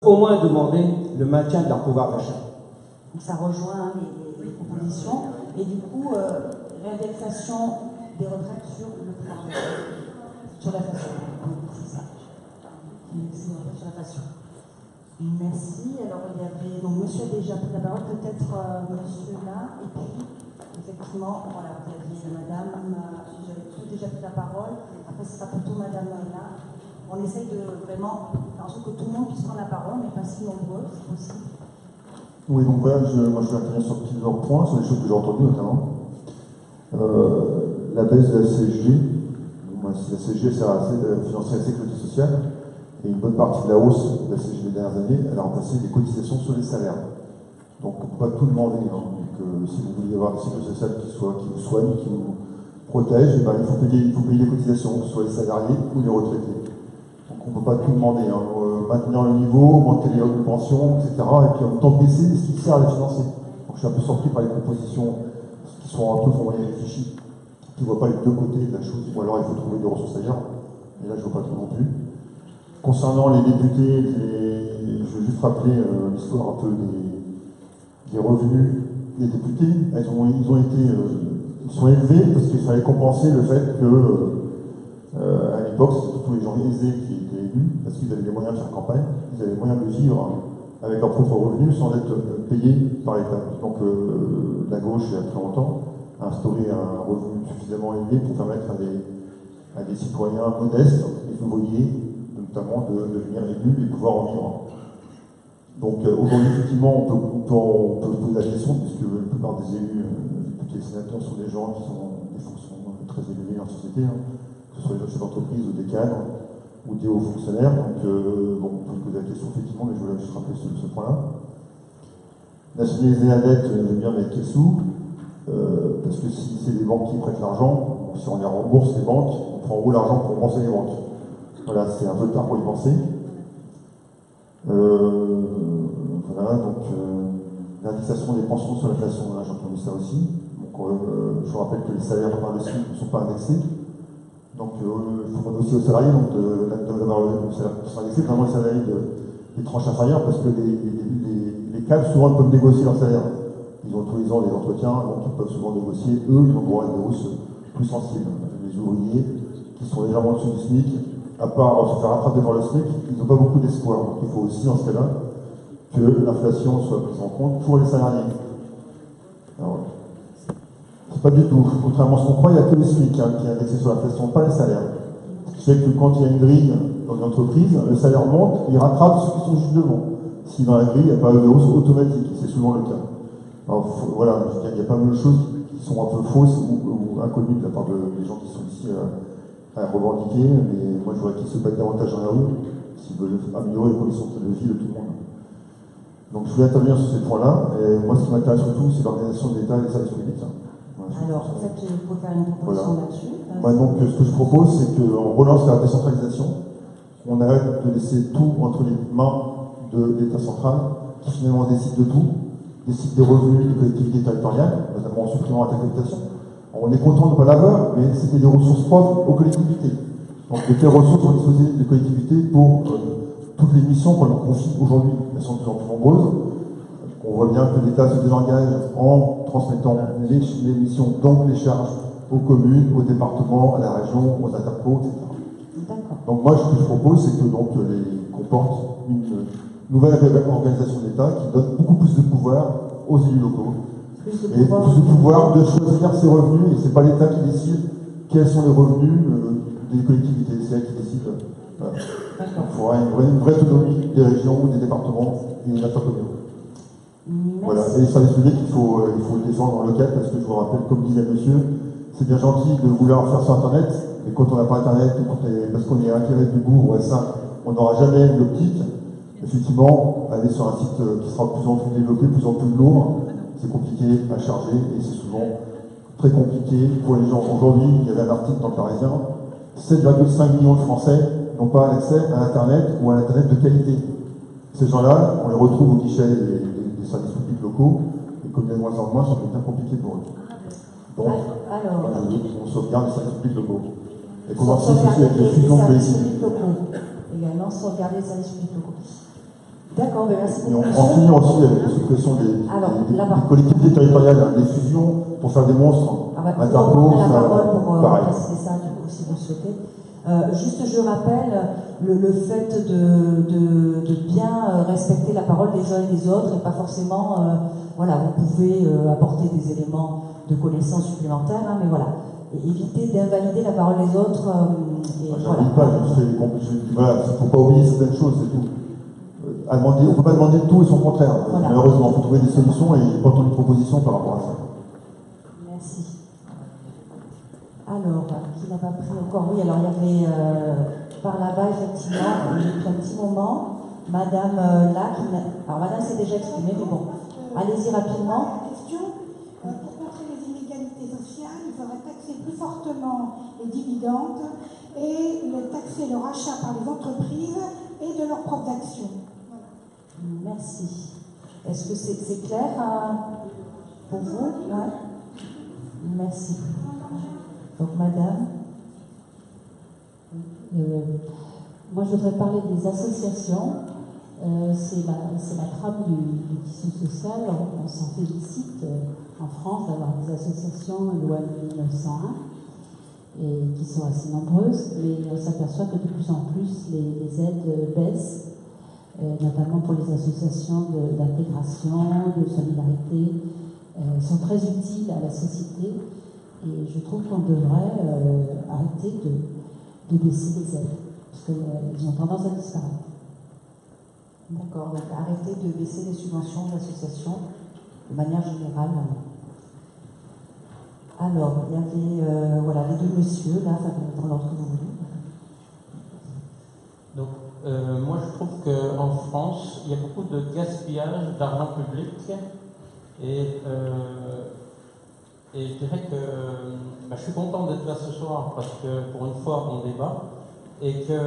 Au moins demander le maintien de leur pouvoir d'achat. Ça rejoint les propositions. Et du coup, réindexation des retraites sur le pouvoir d'achat, sur l'inflation. C'est ça. Sur l'inflation. Merci. Alors, il y avait. Donc, monsieur a déjà pris la parole, peut-être monsieur là, et puis, effectivement, voilà, vous avez dit madame, vous avez tous déjà pris la parole. Après, ce sera plutôt madame là. On essaye de vraiment faire en sorte que tout le monde puisse prendre la parole, mais pas si nombreux, c'est possible. Oui, donc voilà, moi je vais intervenir sur plusieurs points, sur les choses que j'ai entendues notamment. La baisse de la CSG, la CSG sert à financer la sécurité sociale, et une bonne partie de la hausse de la CSG des dernières années, elle a remplacé des cotisations sur les salaires. Donc on ne peut pas tout demander. Donc, si vous voulez avoir des sécurités sociales qui vous soignent, qui vous protègent, ben, il faut payer les cotisations, que ce soit les salariés ou les retraités. Donc on ne peut pas tout demander. Maintenir le niveau, monter les hautes pensions, etc. Et puis en même temps baisser ce qui sert à les financer. Donc je suis un peu surpris par les propositions qui sont un peu moyen réfléchies, qui ne voient pas les deux côtés de la chose, ou alors il faut trouver des ressources ailleurs. Et là je ne vois pas trop non plus. Concernant les députés, je veux juste rappeler l'histoire un peu des revenus des députés. Ils sont élevés parce qu'il fallait compenser le fait que à l'époque, c'était tous les gens aisés qui étaient élus, parce qu'ils avaient les moyens de faire campagne, ils avaient les moyens de vivre avec leurs propres revenus sans être payés par l'État. Donc la gauche, il y a très longtemps, a instauré un revenu suffisamment élevé pour permettre à des citoyens modestes et ouvriers, notamment, de devenir élus et pouvoir en vivre. Donc aujourd'hui, effectivement, on peut poser la question, puisque la plupart des élus, députés et sénateurs, sont des gens qui ont des fonctions très élevées dans la société, que ce soit des chefs d'entreprise ou des cadres ou des hauts fonctionnaires. Donc, on peut poser la question effectivement, mais je voulais juste rappeler ce point-là. Nationaliser la dette, j'aime bien avec quels sous, parce que si c'est les banques qui prêtent l'argent, si on les rembourse les banques, on prend où l'argent pour rembourser les banques. Voilà, c'est un peu tard pour y penser. Voilà, donc l'indexation des pensions sur l'inflation, là j'ai entendu ça aussi. Donc, je vous rappelle que les salaires par le SMIC ne sont pas indexés. Donc il faut demander aussi aux salariés d'avoir le salaire qui sera indexé, notamment les salariés des tranches inférieures, parce que les cadres souvent peuvent négocier leur salaire. Ils ont tous les ans des entretiens, donc ils peuvent souvent négocier. Eux, ils ont droit à des hausses plus sensibles. Les ouvriers, qui sont légèrement au-dessus du SMIC, à part se faire rattraper par le SMIC, ils n'ont pas beaucoup d'espoir. Donc il faut aussi, dans ce cas-là, que l'inflation soit prise en compte pour les salariés. Alors, c'est pas du tout. Contrairement à ce qu'on croit, il n'y a que le SMIC qui est indexé sur l'inflation, pas les salaires. Ce qui fait que quand il y a une grille dans une entreprise, le salaire monte, il rattrape ceux qui sont juste devant. Si dans la grille, il n'y a pas de hausse automatique, c'est souvent le cas. Alors, voilà, il y a pas mal de choses qui sont un peu fausses ou inconnues de la part des gens qui sont ici à revendiquer, mais moi je voudrais qu'ils se battent davantage dans la rue s'ils veulent améliorer les conditions de vie de tout le monde. Donc je voulais intervenir sur ces points-là, et moi ce qui m'intéresse surtout, c'est l'organisation de l'État et des services publics. Alors, en fait, il faut faire une proposition là-dessus. Donc, ce que je propose, c'est qu'on relance la décentralisation. On arrête de laisser tout entre les mains de l'État central, qui finalement décide de tout, décide des revenus des collectivités territoriales, notamment en supprimant la taxe d'habitation. On est content de ne pas l'avoir, mais c'était des ressources propres aux collectivités. Donc, de quelles ressources vont disposer les collectivités pour toutes les missions qu'on leur confie aujourd'hui? Elles sont de plus en plus nombreuses. On voit bien que l'État se désengage en transmettant les missions, donc les charges, aux communes, aux départements, à la région, aux intercos, etc. Donc moi, ce que je propose, c'est que qu'on porte une nouvelle organisation de l'État qui donne beaucoup plus de pouvoir aux élus locaux. Plus de pouvoir de choisir ses revenus, et ce n'est pas l'État qui décide quels sont les revenus des collectivités, c'est elle qui décide. Voilà. Donc il faudra une vraie autonomie des régions, des départements et des intercommunaux. Voilà, et les services publics, il faut le défendre en local, parce que je vous rappelle, comme disait monsieur, c'est bien gentil de vouloir faire sur Internet, mais quand on n'a pas Internet, parce qu'on est inquiet du bourg ou à ça, on n'aura jamais l'optique. Effectivement, aller sur un site qui sera de plus en plus développé, de plus en plus lourd, c'est compliqué à charger, et c'est souvent très compliqué pour les gens. Aujourd'hui, il y avait un article dans le Parisien, 7,5 millions de Français n'ont pas accès à Internet ou à Internet de qualité. Ces gens-là, on les retrouve au guichet des services publics locaux, et comme il y a de moins en moins, ça devient compliqué pour eux. Donc, on sauvegarde les services publics locaux. Et qu'on participe aussi avec les fusions collectives. Également, sauvegarder les services publics locaux. D'accord, ben merci Et beaucoup. en finir aussi avec la suppression des collectivités territoriales, les fusions pour faire des monstres. Ah bah, Interco, on a la ça, parole pour pareil. préciser ça, du coup, si vous le souhaitez. Juste, je rappelle le fait de bien respecter la parole des uns et des autres et pas forcément, voilà, vous pouvez apporter des éléments de connaissances supplémentaires, hein, mais voilà, et éviter d'invalider la parole des autres. Et Je voilà. n'invite pas, voilà, il ne faut pas oublier certaines choses, c'est tout. On ne peut pas demander tout et son contraire. Voilà. Malheureusement, il faut trouver des solutions et pas tant de propositions par rapport à ça. Merci. Alors, qui n'a pas pris encore? Oui, alors il y avait par là-bas, effectivement, depuis un petit moment, Madame là, alors Madame s'est déjà exprimée, mais bon, allez-y rapidement. La question, pour contrer les inégalités sociales, il faudrait taxer plus fortement les dividendes et taxer le rachat par les entreprises et de leurs propres actions. Voilà. Merci. Est-ce que c'est clair pour vous? Ouais. Merci. Donc, Madame. Moi, je voudrais parler des associations. C'est la trame du tissu social. On s'en félicite en France d'avoir des associations loi 1901 et qui sont assez nombreuses, mais on s'aperçoit que de plus en plus les aides baissent, notamment pour les associations d'intégration, de solidarité, sont très utiles à la société. Et je trouve qu'on devrait arrêter de baisser les aides, parce qu'elles ont tendance à disparaître. D'accord, donc arrêtez de baisser les subventions d'associations de manière générale. Alors, il y avait voilà, les deux messieurs, là, dans l'ordre que vous voulez. Donc, moi je trouve qu'en France, il y a beaucoup de gaspillage d'argent public et je dirais que je suis content d'être là ce soir parce que pour une fois on débat et que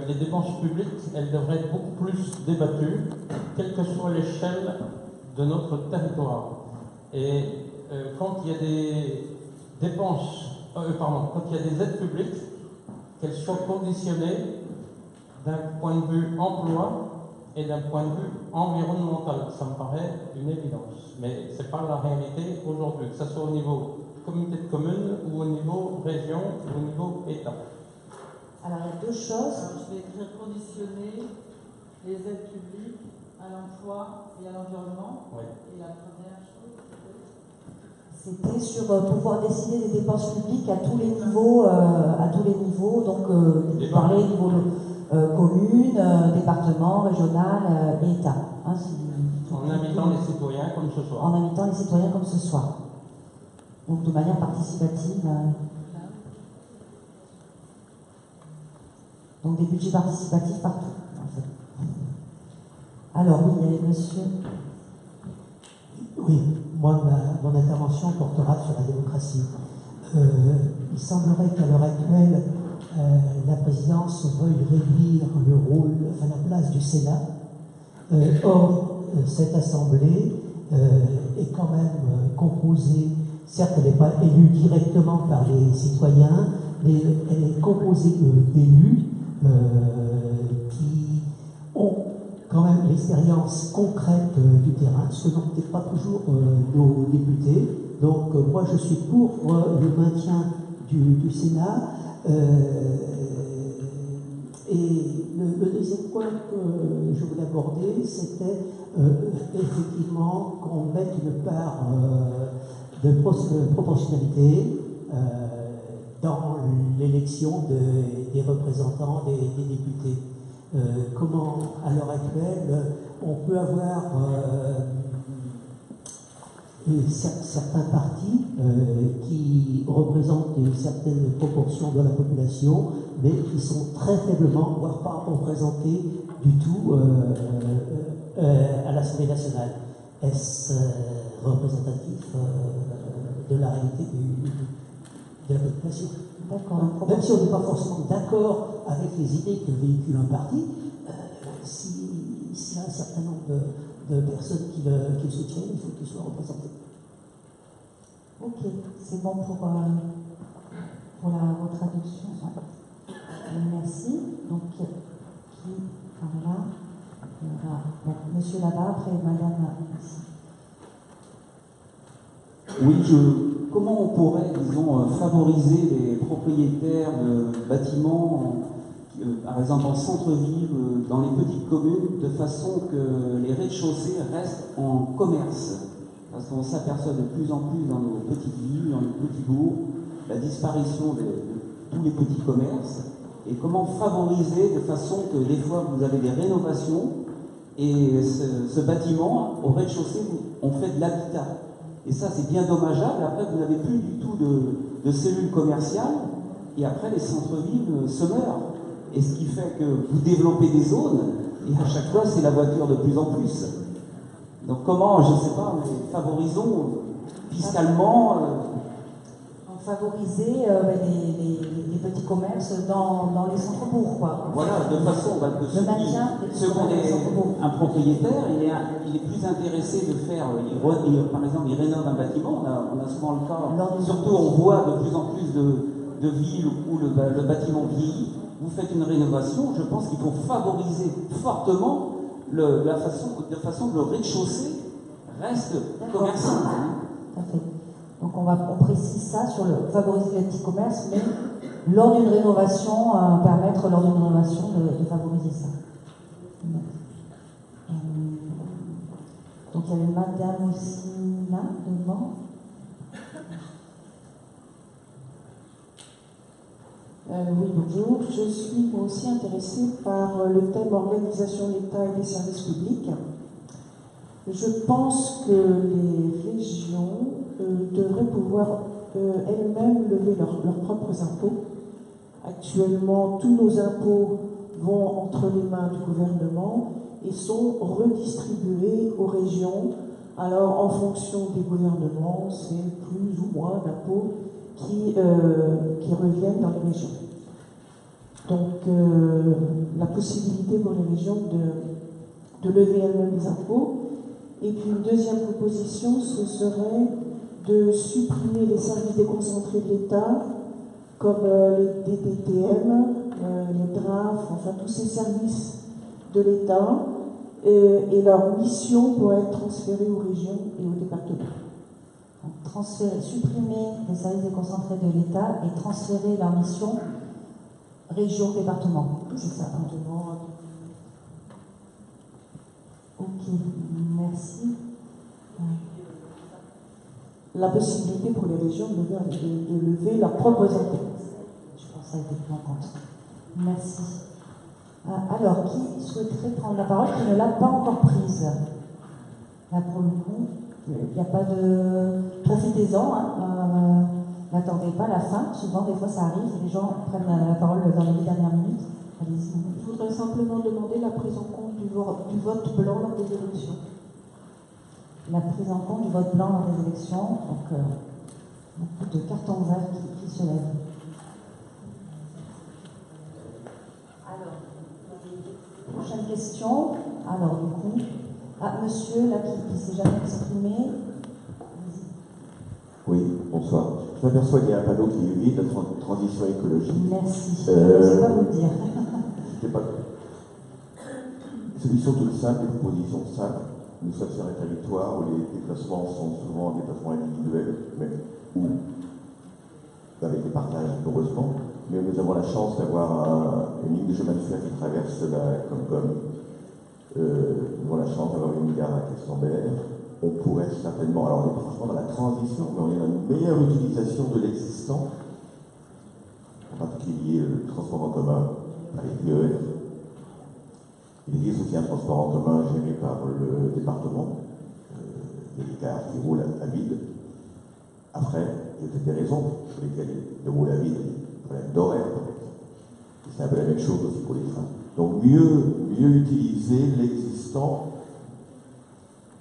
les dépenses publiques, elles devraient être beaucoup plus débattues, quelle que soit l'échelle de notre territoire. Et quand il y a des dépenses, quand il y a des aides publiques, qu'elles soient conditionnées d'un point de vue emploi et d'un point de vue environnemental. Ça me paraît une évidence. Mais ce n'est pas la réalité aujourd'hui, que ce soit au niveau communauté de communes ou au niveau région ou au niveau État. Alors, il y a deux choses. Alors, je vais écrire conditionner les aides publiques à l'emploi et à l'environnement. Oui. Et la première chose, C'était sur pouvoir décider des dépenses publiques à tous les niveaux, donc vous parlez au niveau commune, département, régional et État. Hein, en invitant les citoyens comme ce soir. En invitant les citoyens comme ce soir. Donc de manière participative. Donc des budgets participatifs partout, en fait. Alors oui, il y avait monsieur. Oui, moi, mon intervention portera sur la démocratie. Il semblerait qu'à l'heure actuelle, la présidence veuille réduire le rôle, enfin la place du Sénat. Or, cette assemblée est quand même composée, certes elle n'est pas élue directement par les citoyens, mais elle est composée d'élus qui ont quand même l'expérience concrète du terrain, ce dont peut-être pas toujours nos députés. Donc moi je suis pour le maintien du Sénat. Et le deuxième point que je voulais aborder, c'était effectivement qu'on mette une part de proportionnalité dans l'élection des représentants des députés. Comment, à l'heure actuelle, on peut avoir certains partis qui représentent une certaine proportion de la population, mais qui sont très faiblement, voire pas représentés du tout à l'Assemblée nationale. Est-ce représentatif de la réalité de la population? D'accord. Même si on n'est pas forcément d'accord avec les idées que véhicule un parti, s'il y a un certain nombre de personnes qui le soutiennent, il faut qu'ils soient représentés. Ok, c'est bon pour la retraduction. Ouais. Merci. Donc, qui par là? Voilà. Donc, monsieur là-bas, après madame ici. Oui, comment on pourrait, disons, favoriser les propriétaires de bâtiments, par exemple en centre-ville, dans les petites communes, de façon que les rez-de-chaussée restent en commerce? Parce qu'on s'aperçoit de plus en plus dans nos petites villes, dans les petits bourgs, la disparition de tous les petits commerces. Et comment favoriser de façon que des fois vous avez des rénovations et ce bâtiment, au rez-de-chaussée, on fait de l'habitat. Et ça, c'est bien dommageable. Après, vous n'avez plus du tout de cellules commerciales. Et après, les centres-villes se meurent. Et ce qui fait que vous développez des zones. Et à chaque fois, c'est la voiture de plus en plus. Donc comment, je ne sais pas, mais favorisons fiscalement... Favoriser les petits commerces dans les centres-bourgs, quoi. Voilà, de façon que un propriétaire, il est plus intéressé de faire, par exemple, il rénove un bâtiment, on a souvent le cas, surtout on voit de plus en plus de villes où le bâtiment vieillit, vous faites une rénovation, je pense qu'il faut favoriser fortement de façon que le rez-de-chaussée reste commerçant. Tout à fait. Donc on précise ça sur favoriser les petits commerces, mais lors d'une rénovation, permettre lors d'une rénovation de favoriser ça. Donc il y avait madame aussi là, devant. Oui, bonjour. Je suis moi aussi intéressée par le thème organisation de l'État et des services publics. Je pense que les régions devraient pouvoir elles-mêmes lever leurs propres impôts. Actuellement, tous nos impôts vont entre les mains du gouvernement et sont redistribués aux régions. Alors, en fonction des gouvernements, c'est plus ou moins d'impôts qui reviennent dans les régions. Donc, la possibilité pour les régions de lever elles-mêmes les impôts. Et puis une deuxième proposition, ce serait de supprimer les services déconcentrés de l'État, comme les DTM, les DRAF, enfin tous ces services de l'État, et leur mission pourrait être transférée aux régions et aux départements. Donc, supprimer les services déconcentrés de l'État et transférer leur mission région, département. C'est ça. Ok, merci. La possibilité pour les régions de lever leurs propres impôts. Je pense que ça a été pris en compte. Merci. Alors, qui souhaiterait prendre la parole qui ne l'a pas encore prise? Là, pour le coup, il n'y a pas de... Profitez-en, hein. N'attendez pas la fin. Souvent, des fois, ça arrive, les gens prennent la parole dans les dernières minutes. Allez-y. Je voudrais simplement demander la prise en compte du vote blanc lors des élections. La prise en compte du vote blanc lors des élections, donc beaucoup de cartons verts qui se lèvent. Alors, prochaine question. Alors, du coup, monsieur, là, qui ne s'est jamais exprimé. Oui, bonsoir. Je m'aperçois qu'il y a un panneau qui est vide, la transition écologique. Merci. Je ne sais pas vous le dire. Solution toute simple, des propositions simples. Nous sommes sur un territoire où les déplacements sont souvent des déplacements individuels, mais ou avec des partages, heureusement. Mais nous avons la chance d'avoir une ligne de chemin de fer qui traverse la Comcom. Nous avons la chance d'avoir une gare à Questembert. On pourrait certainement, alors on n'est pas franchement dans la transition, mais on est dans une meilleure utilisation de l'existant, en particulier le transport en commun par les TER. Il existe aussi un transport en commun géré par le département, des gares qui roulent à vide. Après, il y a peut-être des raisons pour lesquelles ils roulent à vide, des problèmes d'horaire peut-être. C'est un peu la même chose aussi pour les trains. Donc mieux utiliser l'existant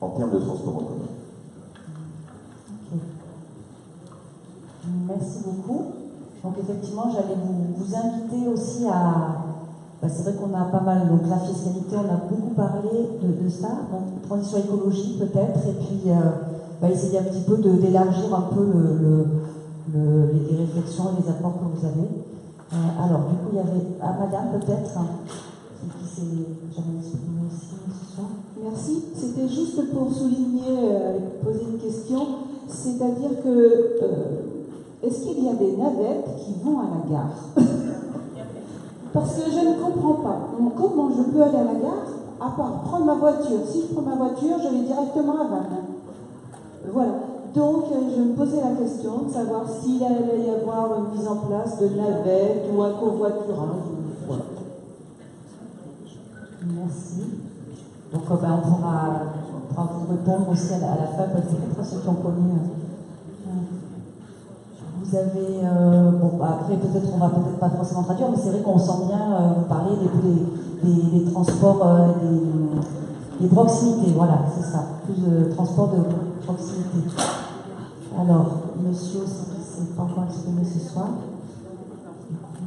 en termes de transport en commun. Okay. Merci beaucoup. Donc effectivement, j'allais vous inviter aussi à... c'est vrai qu'on a pas mal, donc la fiscalité, on a beaucoup parlé de ça, donc transition écologique peut-être, et puis essayer un petit peu d'élargir un peu les réflexions et les apports que vous avez. Alors du coup, il y avait... madame peut-être. qui s'est jamais exprimé ici ce soir. Merci. C'était juste pour souligner, poser une question. C'est-à-dire que, est-ce qu'il y a des navettes qui vont à la gare? Parce que je ne comprends pas. Comment je peux aller à la gare, à part prendre ma voiture? Si je prends ma voiture, je vais directement à Vannes. Voilà. Donc, je me posais la question de savoir s'il allait y avoir une mise en place de navettes ou un covoiturage. Voilà. Merci. Donc, on pourra vous répondre aussi à la fin, peut-être à ceux qui ont connu. Vous avez, après peut-être on va peut-être pas forcément traduire, mais c'est vrai qu'on sent bien vous parler des transports, des proximités, voilà, c'est ça, plus de transport de proximité. Alors, monsieur aussi qui ne s'est pas encore exprimé ce soir.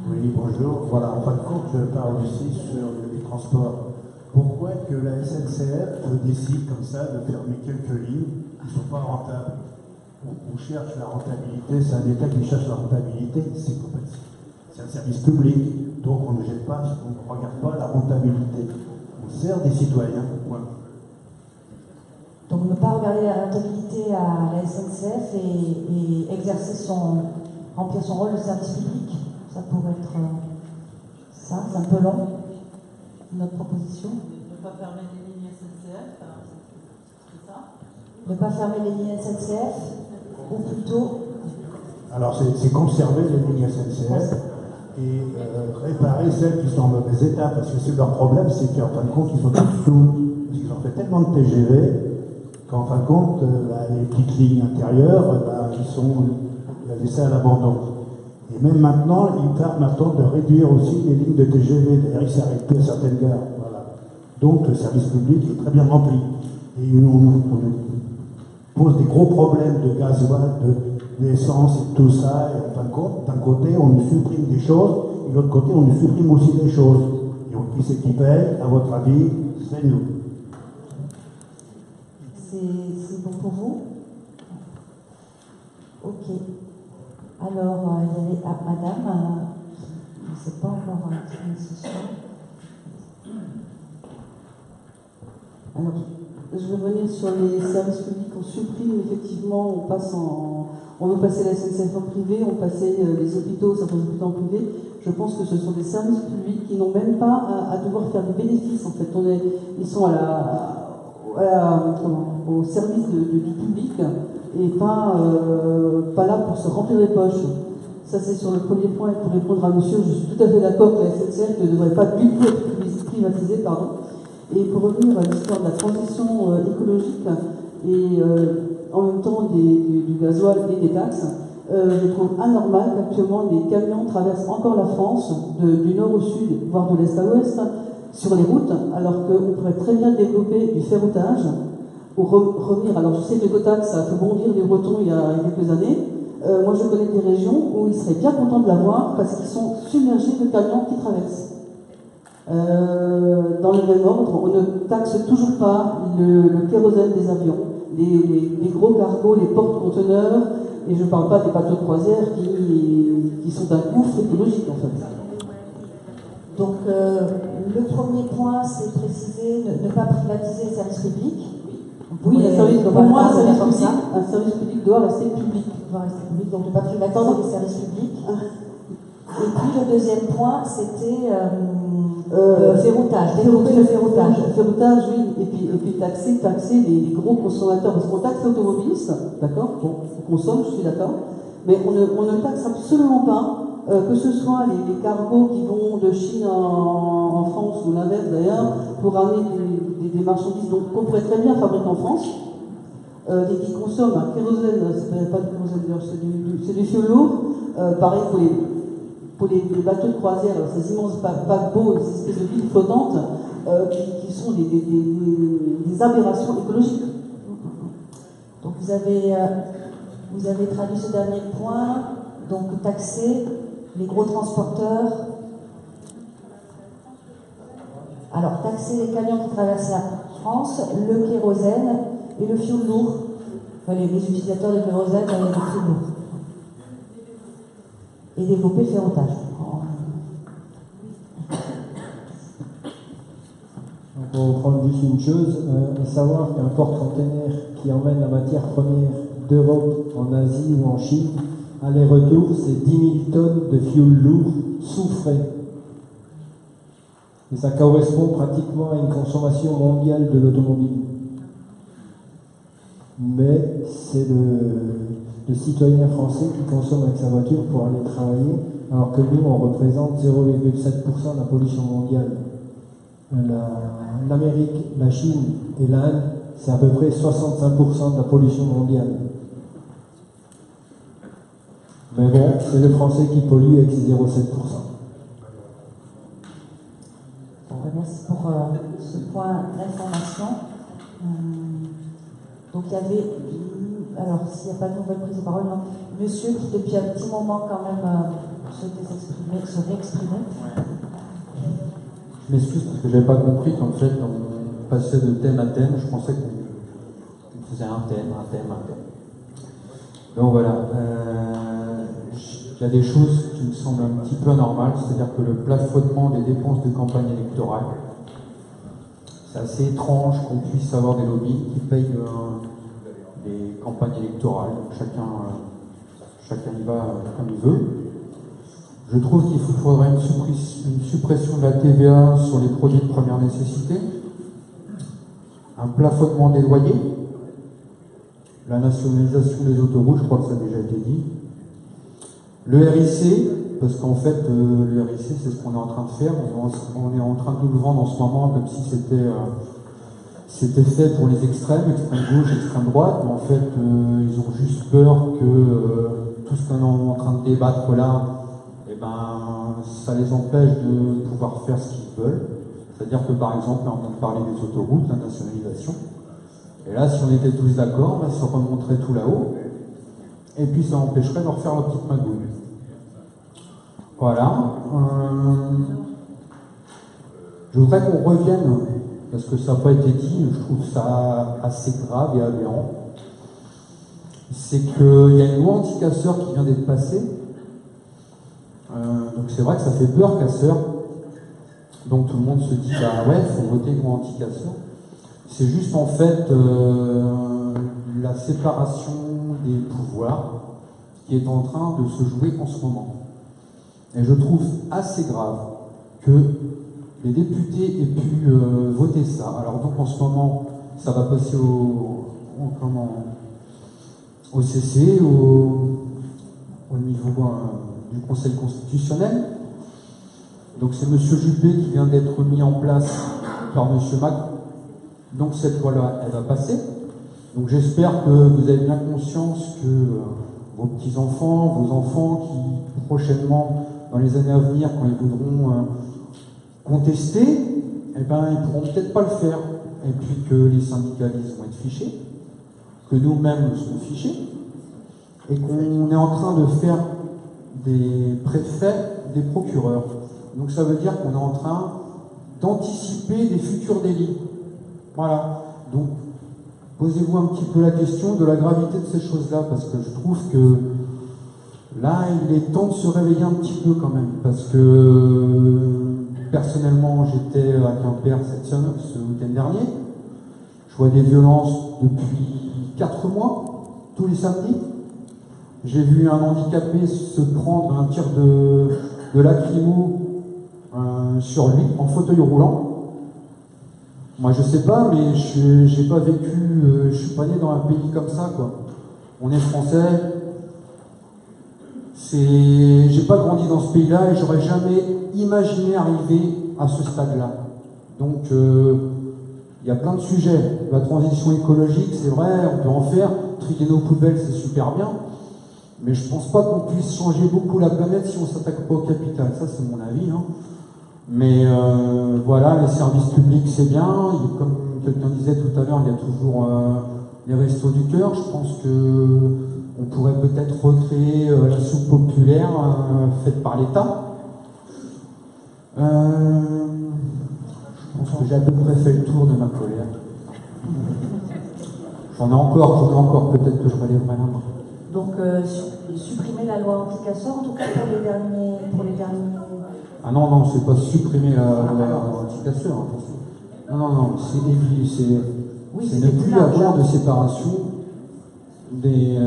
Oui, bonjour. Voilà, en fin de compte, je parle aussi sur les transports. Pourquoi que la SNCF décide comme ça de fermer quelques lignes qui ne sont pas rentables? On cherche la rentabilité, c'est un État qui cherche la rentabilité, c'est un service public, donc on ne jette pas, on ne regarde pas la rentabilité. On sert des citoyens, voilà. Donc ne pas regarder la rentabilité à la SNCF et remplir son rôle de service public, ça pourrait être ça, c'est un peu long, notre proposition. Ne pas fermer les lignes SNCF, c'est ça? Ne pas fermer les lignes SNCF, ou plutôt... Alors c'est conserver les lignes SNCF et réparer celles qui sont en mauvais état, parce que c'est leur problème, c'est qu'en fin de compte, ils sont tous sous. Ils ont fait tellement de TGV qu'en fin de compte, les petites lignes intérieures, ils sont laissées à l'abandon. Et même maintenant, ils parlent maintenant de réduire aussi les lignes de TGV. D'ailleurs, ils s'arrêtent plus à certaines gares. Voilà. Donc le service public est très bien rempli. Et on pose des gros problèmes de gasoil, d'essence et tout ça. Et en fin de compte, d'un côté, on nous supprime des choses, et de l'autre côté, on nous supprime aussi des choses. Et qui c'est qui paye? À votre avis, c'est nous. C'est bon pour vous? Ok. Alors, il y avait madame, je ne sais pas encore qui ce soir. Alors, je vais revenir sur les services publics. On supprime effectivement, on veut passer la SNCF en privé, on passait les hôpitaux, certains hôpitaux en privé. Je pense que ce sont des services publics qui n'ont même pas à devoir faire des bénéfices. En fait, ils sont au service du public et pas là pour se remplir les poches. Ça, c'est sur le premier point. Et pour répondre à monsieur, je suis tout à fait d'accord que la SNCF ne devrait pas du tout être privatisée, pardon. Et pour revenir à l'histoire de la transition écologique et en même temps du gasoil et des taxes, je trouve anormal qu'actuellement les camions traversent encore la France du nord au sud, voire de l'est à l'ouest, sur les routes, alors qu'on pourrait très bien développer du ferroutage ou revenir. Alors je sais que l'écotaxe, ça a fait bondir les Bretons il y a quelques années. Moi je connais des régions où ils seraient bien contents de l'avoir parce qu'ils sont submergés de camions qui traversent. Dans le même ordre, on ne taxe toujours pas le kérosène des avions, les gros cargos, les porte-conteneurs, et je ne parle pas des bateaux de croisière qui sont un gouffre écologique en fait. Donc le premier point, c'est préciser ne pas privatiser les services publics. Oui, pour moi, un service public doit rester public. Donc ne pas privatiser les services publics. Et puis le deuxième point, c'était ferroutage, développer le ferroutage. Ferroutage, oui, et puis taxer les gros consommateurs, parce qu'on taxe l'automobiliste, d'accord, on consomme, je suis d'accord, mais on ne taxe absolument pas, que ce soit les cargos qui vont de Chine en France, ou l'inverse d'ailleurs, pour amener des marchandises qu'on pourrait très bien fabriquer en France, et qui consomment un kérosène, c'est pas du kérosène, c'est du fioul lourd, pareil pour les bateaux de croisière, ces immenses paquebots, ces espèces de villes flottantes, qui sont des aberrations écologiques. Donc vous avez traduit ce dernier point, donc taxer les gros transporteurs. Alors taxer les camions qui traversent la France, le kérosène et le fioul lourd, enfin, les utilisateurs de kérosène et de fioul lourd. Et développer le ferroutage. pour prendre juste une chose, savoir qu'un porte-container qui emmène la matière première d'Europe en Asie ou en Chine, aller-retour, c'est 10 000 tonnes de fioul lourd soufré. Et ça correspond pratiquement à une consommation mondiale de l'automobile. Mais c'est le citoyen français qui consomme avec sa voiture pour aller travailler, alors que nous, on représente 0,7% de la pollution mondiale. L'Amérique, la Chine et l'Inde, c'est à peu près 65% de la pollution mondiale. Mais bon, c'est le Français qui pollue avec ses 0,7%. Merci pour ce point d'information. Donc il y avait, alors s'il n'y a pas de nouvelle prise de parole, non, monsieur qui depuis un petit moment quand même souhaitait se réexprimer. Je m'excuse parce que je n'avais pas compris qu'en fait on passait de thème à thème, je pensais qu'on faisait un thème. Donc voilà, il y a des choses qui me semblent un petit peu anormales, c'est-à-dire que le plafonnement des dépenses de campagne électorale, c'est assez étrange qu'on puisse avoir des lobbies qui payent des campagnes électorales, donc chacun y va comme il veut. Je trouve qu'il faudrait une suppression de la TVA sur les produits de première nécessité, un plafonnement des loyers, la nationalisation des autoroutes, je crois que ça a déjà été dit, le RIC, parce qu'en fait, le RIC, c'est ce qu'on est en train de faire, on est en train de nous le vendre en ce moment comme si c'était fait pour les extrême gauche, extrême droite, mais en fait, ils ont juste peur que tout ce qu'on est en train de débattre là, ça les empêche de pouvoir faire ce qu'ils veulent. C'est-à-dire que par exemple, on vient de parler des autoroutes, la nationalisation. Et là, si on était tous d'accord, ça remonterait tout là-haut. Et puis ça empêcherait de refaire la petite magouille. Voilà. Je voudrais qu'on revienne, parce que ça n'a pas été dit, je trouve ça assez grave et aberrant. C'est qu'il y a une loi anti-casseurs qui vient d'être passée. Donc c'est vrai que ça fait peur, casseurs. Donc tout le monde se dit, bah ouais, il faut voter loi anti-casseurs. C'est juste en fait la séparation des pouvoirs qui est en train de se jouer en ce moment. Et je trouve assez grave que les députés aient pu voter ça. Alors donc en ce moment, ça va passer au CC, au niveau du Conseil constitutionnel. Donc c'est M. Juppé qui vient d'être mis en place par M. Macron. Donc cette loi-là, elle va passer. Donc j'espère que vous avez bien conscience que vos petits-enfants, vos enfants qui prochainement, dans les années à venir, quand ils voudront contester, ils pourront peut-être pas le faire. Et puis que les syndicalistes vont être fichés, que nous-mêmes serons fichés, et qu'on est en train de faire des préfets, des procureurs. Donc ça veut dire qu'on est en train d'anticiper des futurs délits. Voilà. Donc posez-vous un petit peu la question de la gravité de ces choses-là, parce que je trouve que là, il est temps de se réveiller un petit peu quand même, parce que personnellement, j'étais à Quimper ce week-end dernier. Je vois des violences depuis 4 mois, tous les samedis. J'ai vu un handicapé se prendre un tir de lacrymo sur lui, en fauteuil roulant. Moi, je sais pas, mais j'ai pas vécu, je suis pas né dans un pays comme ça, quoi. On est français. J'ai pas grandi dans ce pays-là et j'aurais jamais imaginé arriver à ce stade-là. Donc, il y a plein de sujets. La transition écologique, c'est vrai, on peut en faire. Trier nos poubelles, c'est super bien. Mais je pense pas qu'on puisse changer beaucoup la planète si on s'attaque pas au capital. Ça, c'est mon avis, hein. Mais voilà, les services publics, c'est bien. Comme quelqu'un disait tout à l'heure, il y a toujours les restos du cœur. Je pense qu'on pourrait peut-être recréer la soupe populaire faite par l'État. Je pense que j'ai à peu près fait le tour de ma colère. J'en ai encore, peut-être que je relèverai la main. Donc supprimer la loi anti-casseurs, en tout cas pour les derniers... Ah non, c'est pas supprimer la loi anti-casseurs, attention. Non, c'est Oui, ne plus avoir de séparation des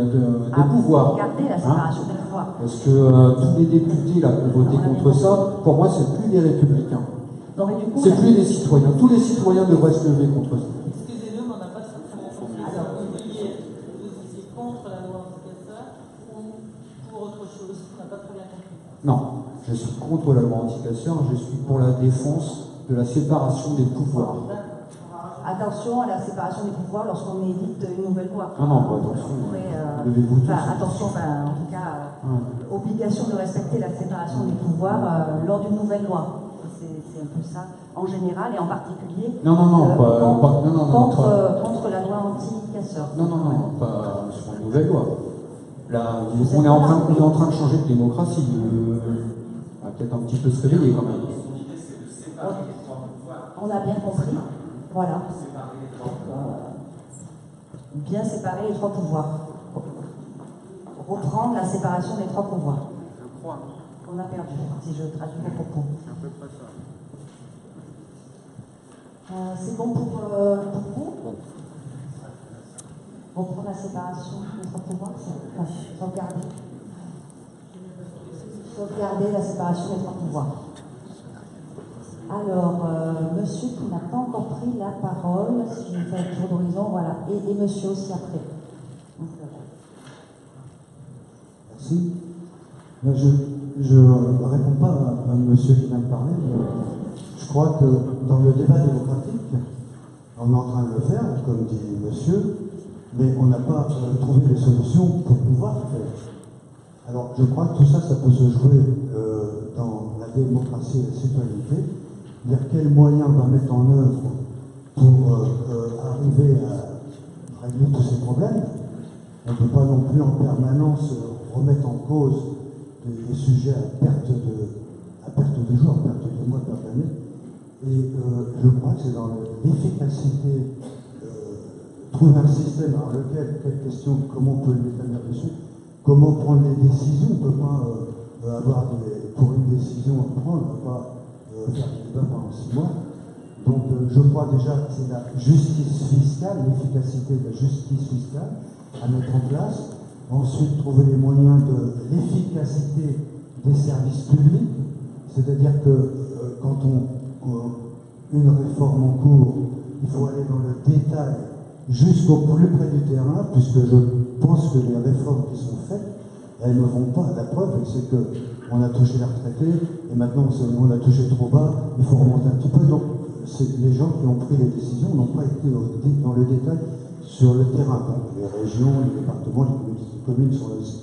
pouvoirs. Garder la séparation des pouvoirs. Parce que tous les députés là, qui ont voté contre ça, pour moi, c'est plus des républicains. C'est plus des citoyens. Tous les citoyens devraient se lever contre ça. Excusez-nous, mais on n'a pas ça. Alors, vous étiez contre la loi anti-casseurs ou pour autre chose? On n'a pas très bien compris. Non, je suis contre la loi anti-casseurs, je suis pour la défense de la séparation des pouvoirs. Attention à la séparation des pouvoirs lorsqu'on édite une nouvelle loi. Non, attention. Levez-vous tous. Attention, en tout cas, obligation de respecter la séparation des pouvoirs lors d'une nouvelle loi. C'est un peu ça, en général et en particulier. Contre la loi anti-casseurs. Non, pas sur une nouvelle loi. Là, on est en train de changer de démocratie. On va peut-être un petit peu se réveiller quand même. On a bien compris. Voilà. Bien séparer les trois pouvoirs. Reprendre la séparation des trois pouvoirs. Je crois. On a perdu, si je traduis vos propos. C'est à peu près ça. C'est bon pour vous? Reprendre la séparation des trois pouvoirs, sauvegarder la séparation des trois pouvoirs. Alors, monsieur qui n'a pas encore pris la parole, si je me fais un tour d'horizon, voilà, et monsieur aussi après. Merci. Je ne réponds pas à monsieur qui vient de parler, mais je crois que dans le débat démocratique, on est en train de le faire, comme dit monsieur, mais on n'a pas trouvé les solutions pour pouvoir le faire. Alors, je crois que tout ça, ça peut se jouer dans la démocratie et la citoyenneté. Dire quels moyens on va mettre en œuvre pour arriver à régler tous ces problèmes. On ne peut pas non plus en permanence remettre en cause des sujets à perte de jours, à perte de mois, à perte d'années. Et je crois que c'est dans l'efficacité, trouver un système dans lequel, quelle question, comment on peut le mettre dessus, comment prendre les décisions. On ne peut pas avoir pour une décision à prendre, on ne peut pas faire des débats pendant 6 mois. Donc je crois déjà que c'est la justice fiscale, l'efficacité de la justice fiscale à mettre en place. Ensuite, trouver les moyens de l'efficacité des services publics, c'est-à-dire que quand une réforme en cours, il faut aller dans le détail jusqu'au plus près du terrain, puisque je pense que les réformes qui sont faites, elles ne vont pas. La preuve, c'est qu'on a touché les retraités, et maintenant on a touché trop bas, il faut remonter un petit peu. Donc, les gens qui ont pris les décisions n'ont pas été dans le détail sur le terrain. Donc, les régions, les départements, les communes sont là aussi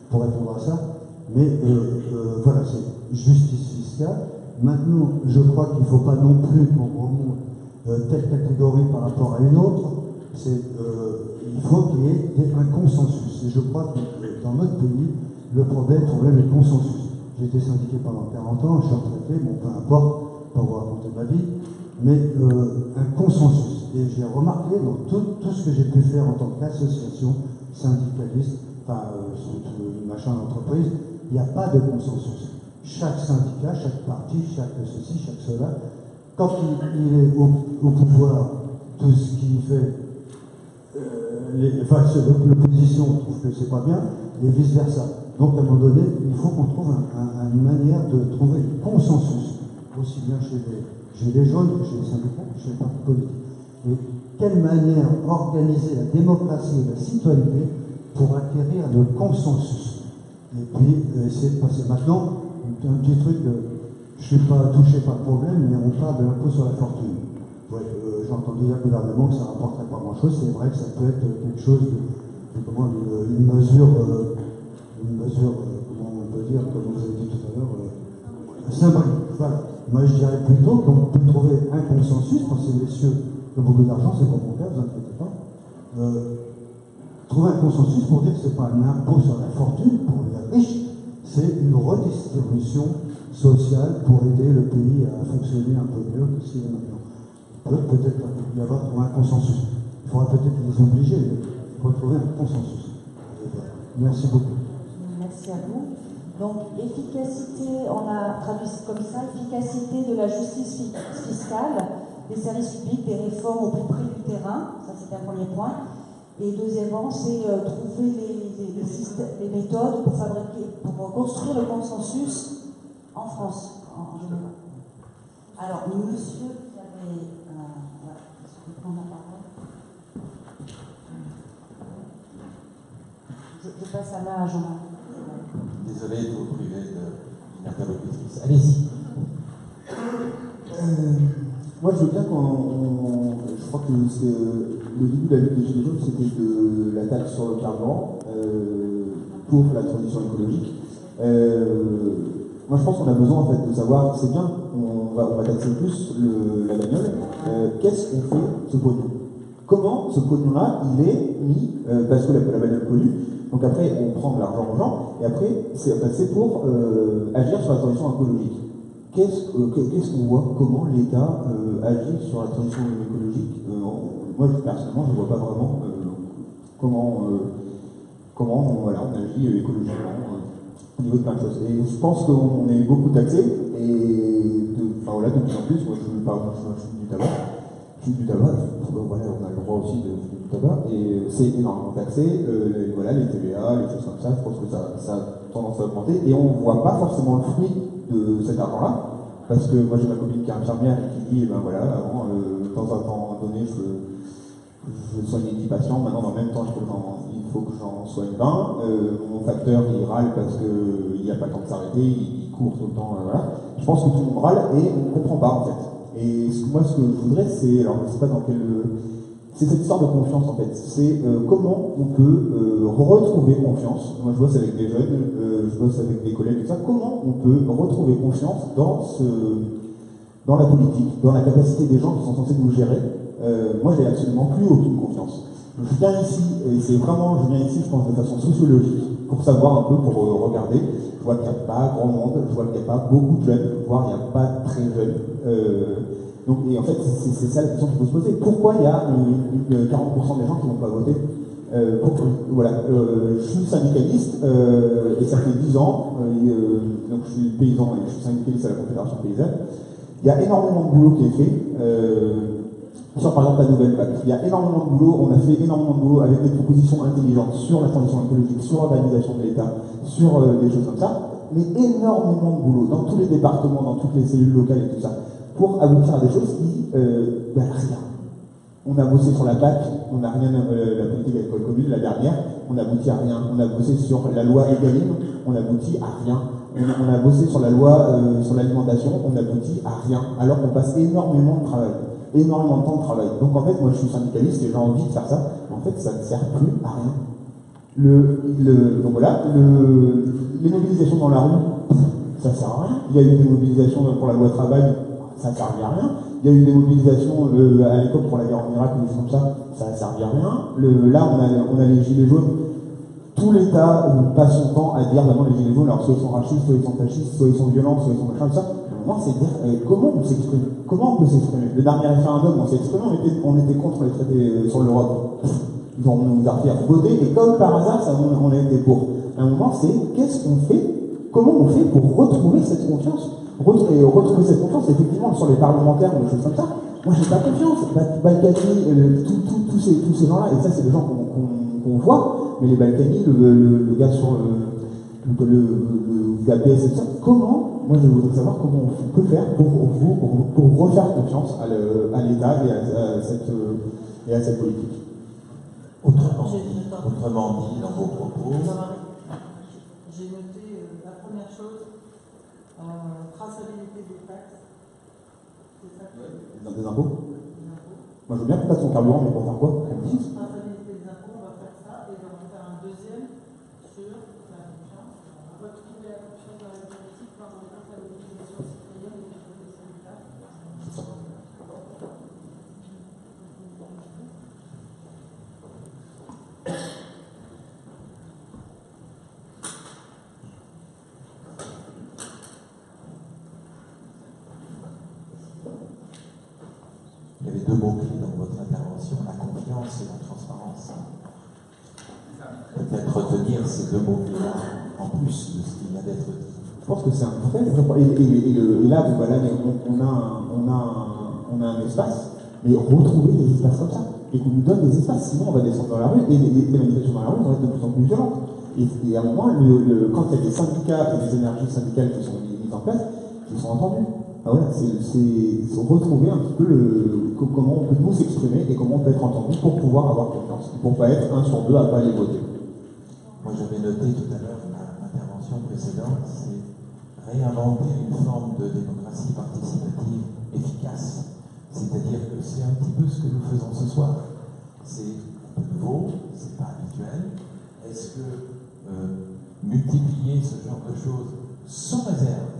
pour répondre à ça. Mais voilà, c'est justice fiscale. Maintenant, je crois qu'il ne faut pas non plus qu'on remonte telle catégorie par rapport à une autre. Il faut qu'il y ait un consensus. Et je crois que dans notre pays, le problème est le consensus. J'ai été syndiqué pendant 40 ans, je suis retraité, bon, peu importe, pas vous raconter ma vie, mais un consensus. Et j'ai remarqué dans tout ce que j'ai pu faire en tant qu'association syndicaliste, machin d'entreprise, il n'y a pas de consensus. Chaque syndicat, chaque parti, chaque ceci, chaque cela, quand il est au pouvoir, tout ce qu'il fait, l'opposition trouve que c'est pas bien, et vice-versa. Donc à un moment donné, il faut qu'on trouve une manière de trouver un consensus, aussi bien chez les jeunes que chez les syndicats, que chez les partis politiques. Et quelle manière organiser la démocratie et la citoyenneté pour acquérir le consensus. Et puis essayer de passer maintenant, un petit truc, je ne suis pas touché par le problème, mais on parle de l'impôt sur la fortune. Ouais, j'ai entendu dire au gouvernement que ça ne rapporterait pas grand-chose, c'est vrai que ça peut être quelque chose une mesure, comment on peut dire, comme vous avez dit tout à l'heure, symbolique. Voilà. Moi je dirais plutôt qu'on peut trouver un consensus, quand ces messieurs qui ont beaucoup d'argent, c'est pas mon cas, vous inquiétez pas, trouver un consensus pour dire que ce n'est pas un impôt sur la fortune pour les riches, c'est une redistribution sociale pour aider le pays à fonctionner un peu mieux que ce qu'il est maintenant. Peut-être y avoir trouvé un consensus. Il faudra peut-être les obliger, mais il faut trouver un consensus. Merci beaucoup. Merci à vous. Donc, efficacité, on a traduit comme ça, efficacité de la justice fiscale, des services publics, des réformes au plus près du terrain, ça c'est un premier point. Et deuxièmement, c'est trouver les méthodes pour construire le consensus en France, en général. Alors, monsieur qui avait... voilà, je vais prendre la parole. Je passe la main à Jean-Marc. Désolé de vous priver d'une interlocutrice. Allez-y. Moi, je veux bien je crois que c'est le début de la lutte des Gilets jaunes, c'était de la taxe sur le carburant pour la transition écologique. Moi, je pense qu'on a besoin en fait de savoir, c'est bien, on va taxer plus la bagnole. Qu'est-ce qu'on fait ce pognon? Comment ce pognon-là, il est mis parce que la bagnole pollue. Donc après, on prend de l'argent aux gens, et après, c'est pour agir sur la transition écologique. Qu'est-ce qu'on voit? Comment l'État agit sur la transition écologique? Moi, personnellement, je ne vois pas vraiment comment on agit écologiquement au niveau de plein de choses. Et je pense qu'on est beaucoup taxé, et de plus en plus, moi je fume du tabac. Voilà, on a le droit aussi de fumer du tabac, et c'est énormément taxé, les TVA, les choses comme ça, je pense que ça a tendance à augmenter, et on ne voit pas forcément le fruit de cet argent-là, parce que moi j'ai ma copine qui est infirmière et qui dit, avant, dans un temps donné, je soignais 10 patients, maintenant dans le même temps il faut que j'en soigne 20, mon facteur il râle parce qu'il n'y a pas le temps de s'arrêter, il court tout le temps, voilà. Je pense que tout le monde râle et on ne comprend pas en fait. Et moi, ce que je voudrais, c'est, alors je ne sais pas dans quel... C'est cette histoire de confiance, en fait. C'est comment on peut retrouver confiance. Moi, je bosse avec des jeunes, je bosse avec des collègues, tout ça. Comment on peut retrouver confiance dans la politique, dans la capacité des gens qui sont censés nous gérer. Moi, j'ai absolument plus aucune confiance. Donc, je viens ici, et je viens ici, je pense, de façon sociologique, pour savoir un peu, pour regarder. Je vois qu'il n'y a pas grand monde, je vois qu'il n'y a pas beaucoup de jeunes, voire il n'y a pas très jeunes. Et en fait, c'est ça la question qu'il faut se poser. Pourquoi il y a 40% des gens qui ne vont pas voter? Je suis syndicaliste, et ça fait 10 ans, donc je suis paysan et je suis syndicaliste à la Confédération paysanne. Il y a énormément de boulot qui est fait. Sur par exemple la nouvelle PAC. Il y a énormément de boulot, on a fait énormément de boulot avec des propositions intelligentes sur la transition écologique, sur l'organisation de l'État, sur des choses comme ça, mais énormément de boulot dans tous les départements, dans toutes les cellules locales et tout ça, pour aboutir à des choses qui, rien. On a bossé sur la PAC, on n'a rien, la politique agricole commune, la dernière, on n'aboutit à rien. On a bossé sur la loi Egalim, on n'aboutit à rien. On a bossé sur la loi sur l'alimentation, on n'aboutit à rien, alors qu'on passe énormément de travail. Énormément de temps de travail. Donc en fait, moi je suis syndicaliste et j'ai envie de faire ça. En fait, ça ne sert plus à rien. Donc voilà, les mobilisations dans la rue, ça ne sert à rien. Il y a eu des mobilisations pour la loi travail, ça ne servait à rien. Il y a eu des mobilisations à l'époque pour la guerre en Irak, des choses comme ça ne servait à rien. Là, on a les gilets jaunes. Tout l'État passe son temps à dire vraiment les gilets jaunes, alors soit ils sont racistes, soit ils sont fascistes, soit ils sont violents, soit ils sont machin, tout ça. Moi, c'est dire comment on s'exprime. Comment on peut s'exprimer? Le dernier référendum, on s'est exprimé, on était contre les traités sur l'Europe. Ils ont nous a fait voter, et comme par hasard, on a été pour. À un moment, c'est qu'est-ce qu'on fait? Comment on fait pour retrouver cette confiance? Retrouver cette confiance, effectivement, sur les parlementaires ou des choses comme ça. Moi, j'ai pas confiance. Balkany, tous ces gens-là, et ça, c'est des gens qu'on voit, mais les Balkany, le gars sur le gars PS et tout ça, comment? Moi, je voudrais savoir comment on peut faire pour refaire confiance à l'État et à cette politique. Autrement dit, dans vos propos... J'ai noté la première chose, traçabilité des taxes. Des impôts? Moi, je veux bien qu'on taxe son carburant, mais pour faire quoi? Traçabilité des impôts, on va faire ça, et on va faire un deuxième sur la confiance. On va trouver la confiance dans la politique par exemple à l'utilisation citoyenne et des syndicats. C'est ça. Il y avait deux mots-clés dans votre intervention, la confiance et la transparence. Peut-être retenir ces deux mots-clés-là en plus de ce qui vient d'être dit. Je pense que c'est un vrai. Et là, on a un espace mais retrouver des espaces comme ça, et qu'on nous donne des espaces, sinon on va descendre dans la rue, et les manifestations dans la rue vont être de plus en plus violentes. Et à un moment, quand il y a des syndicats et des énergies syndicales qui sont mises en place, qui sont entendues. Ah ouais, c'est retrouver un petit peu comment on peut nous s'exprimer et comment on peut être entendu pour pouvoir avoir confiance, pour ne pas être 1 sur 2 à ne pas aller voter. Moi, j'avais noté tout à l'heure ma intervention précédente, c'est réinventer une forme de démocratie participative efficace. C'est-à-dire que c'est un petit peu ce que nous faisons ce soir. C'est un peu nouveau, c'est pas habituel. Est-ce que multiplier ce genre de choses sous réserve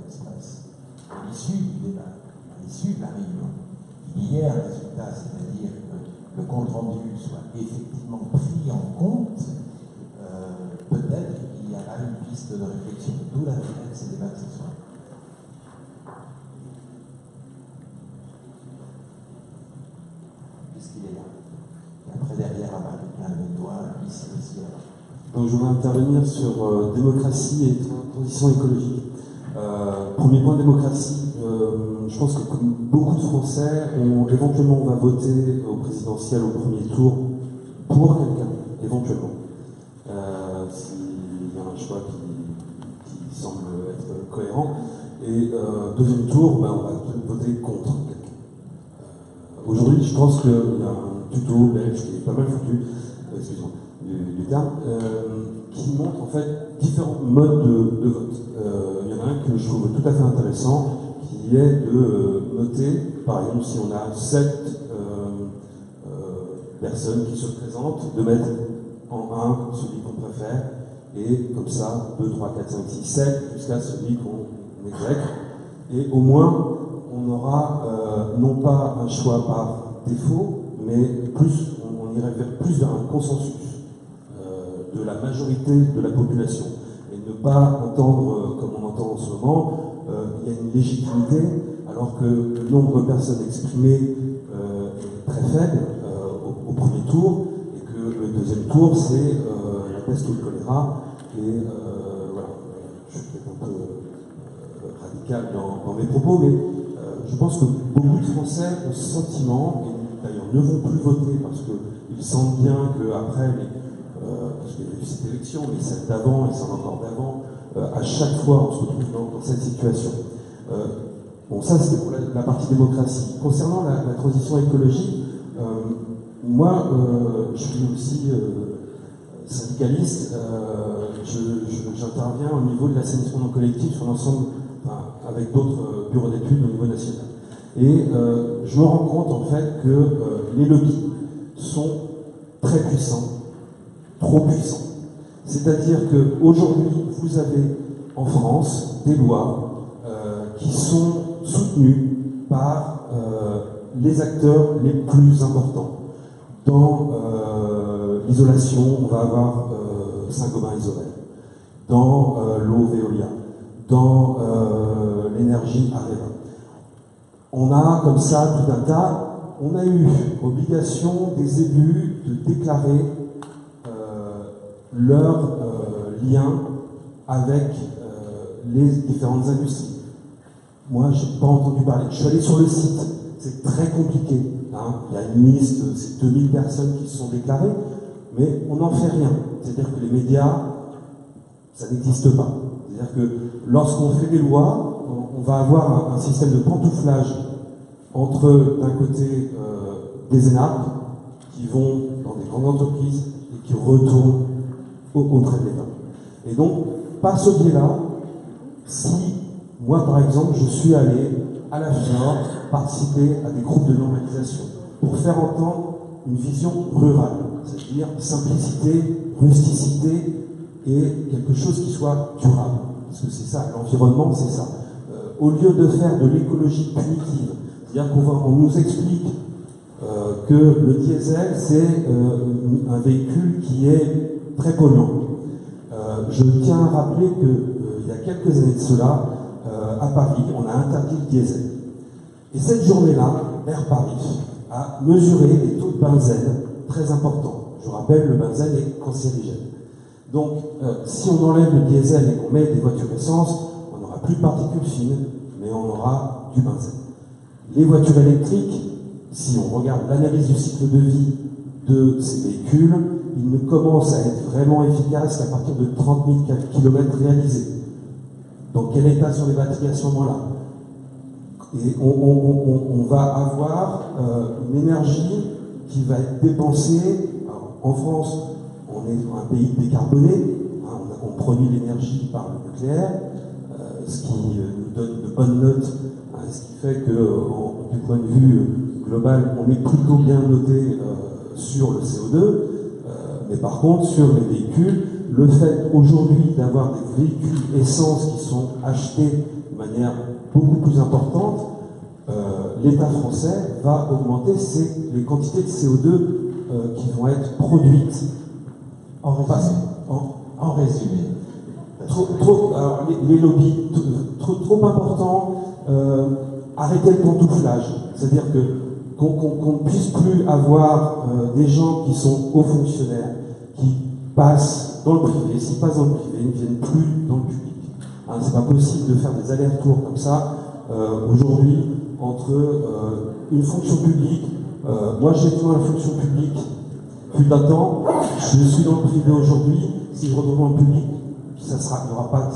d'espace, à l'issue du débat, à l'issue de la réunion, il y ait un résultat, c'est-à-dire que le compte-rendu soit effectivement pris en compte, peut-être qu'il y a là une piste de réflexion, d'où l'intérêt de ces débats de ce soir. Puisqu'il est là. Et après, derrière, à Marie-Pierre, toi, ici aussi. Donc, je voudrais intervenir sur démocratie et transition écologique. Premier point, démocratie. Je pense que comme beaucoup de Français, éventuellement on va voter au présidentiel au premier tour pour quelqu'un, éventuellement. S'il y a un choix qui semble être cohérent. Et deuxième tour, on va voter contre quelqu'un. Aujourd'hui, je pense qu'il y a un tuto belge qui est pas mal foutu, excusez-moi du terme, qui montre en fait différents modes de vote. Il y en a un que je trouve tout à fait intéressant, qui est de noter, par exemple, si on a 7 personnes qui se présentent, de mettre en 1 celui qu'on préfère, et comme ça, 2, 3, 4, 5, 6, 7, jusqu'à celui qu'on exècre. Et au moins, on aura non pas un choix par défaut, mais plus, on irait plus vers un consensus de la majorité de la population. Et ne pas entendre, comme on entend en ce moment, il y a une légitimité, alors que le nombre de personnes exprimées est très faible au premier tour, et que le deuxième tour, c'est la peste ou le choléra. Et voilà, je suis peut-être un peu radical dans mes propos, mais je pense que beaucoup de Français ont ce sentiment, et d'ailleurs ne vont plus voter parce qu'ils sentent bien qu'après parce qu'il y a eu cette élection, mais celle d'avant et celle encore d'avant, à chaque fois on se retrouve dans cette situation. Bon, ça c'était pour la partie démocratie. Concernant la transition écologique, moi je suis aussi syndicaliste, j'interviens au niveau de l'assainissement non collectif sur l'ensemble, avec d'autres bureaux d'études au niveau national. Et je me rends compte en fait que les lobbies sont très puissants, trop puissants. C'est-à-dire qu'aujourd'hui, vous avez en France des lois qui sont soutenues par les acteurs les plus importants. Dans l'isolation, on va avoir Saint-Gobain-Isolène. Dans l'eau Veolia. Dans l'énergie Areva. On a comme ça tout un tas. On a eu obligation des élus de déclarer leur lien avec les différentes industries. Moi, je n'ai pas entendu parler. Je suis allé sur le site, c'est très compliqué. Hein. Il y a une liste, c'est 2000 personnes qui se sont déclarées, mais on n'en fait rien. C'est-à-dire que les médias, ça n'existe pas. C'est-à-dire que lorsqu'on fait des lois, on va avoir un système de pantouflage entre, d'un côté, des énarques qui vont dans des grandes entreprises et qui retournent au trait de l'État. Et donc, par ce biais-là, si moi, par exemple, je suis allé à la FIOR participer à des groupes de normalisation pour faire entendre une vision rurale, c'est-à-dire simplicité, rusticité et quelque chose qui soit durable. Parce que c'est ça, l'environnement, c'est ça. Au lieu de faire de l'écologie punitive, c'est-à-dire qu'on nous explique que le diesel, c'est un véhicule qui est très polluant. Je tiens à rappeler qu'il y a quelques années de cela, à Paris, on a interdit le diesel. Et cette journée-là, Air Paris a mesuré des taux de benzène très importants. Je rappelle, le benzène est cancérigène. Donc, si on enlève le diesel et qu'on met des voitures essence, on n'aura plus de particules fines, mais on aura du benzène. Les voitures électriques, si on regarde l'analyse du cycle de vie de ces véhicules, ils ne commencent à être vraiment efficaces qu'à partir de 30 000 km réalisés. Dans quel état sont les batteries à ce moment-là? Et on va avoir une énergie qui va être dépensée. Alors, en France, on est un pays décarboné, hein, on produit l'énergie par le nucléaire, ce qui nous donne de bonnes notes, hein, ce qui fait que, du point de vue global, on est plutôt bien noté sur le CO2, mais par contre, sur les véhicules, le fait aujourd'hui d'avoir des véhicules essence qui sont achetés de manière beaucoup plus importante, l'État français va augmenter les quantités de CO2 qui vont être produites. En résumé. Alors, les lobbies, trop importants, arrêter le pantouflage. C'est-à-dire qu'on ne puisse plus avoir des gens qui sont hauts fonctionnaires, qui passent dans le privé. S'ils passent dans le privé, ils ne viennent plus dans le public. Hein, c'est pas possible de faire des allers-retours comme ça aujourd'hui entre une fonction publique. Moi, j'ai été dans la fonction publique plus d'un temps. Je suis dans le privé aujourd'hui. Si je retourne dans le public, il n'y aura pas.